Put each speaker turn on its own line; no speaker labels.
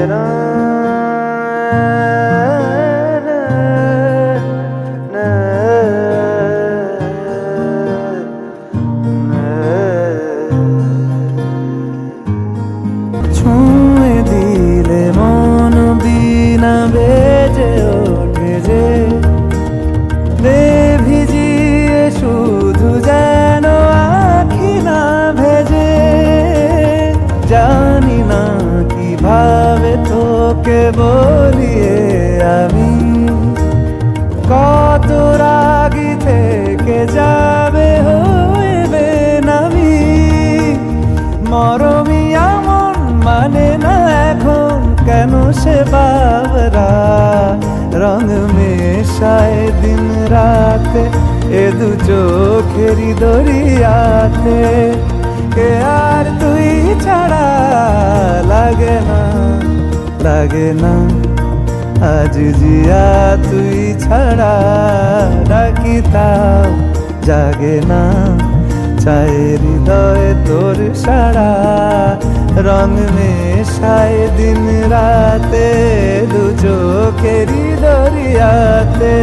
ছুঁয়ে দিলে মন বিনা বেজে ওঠে যে দে ভিজিয়ে শুধু যেন আখি না ভেজে। জানি না কিভাবে তোকে বলিয়ে আমি কত রাগি থেকে যাবে হইবে নামি। মরমি আমন মানে না এখন কেন সে বাবরা রং মেশায় দিন রাতে এ দু চোখেরি দরিয়াতে। কে আর তুই ছাড়া লাগে না লাগে না আজ জিয়া তুই ছাড়া ডাকিতাম জাগে না চায় হৃদয় তোর সারা রং মেশায় দিন রাতে দু চোখেরি দরিয়াতে।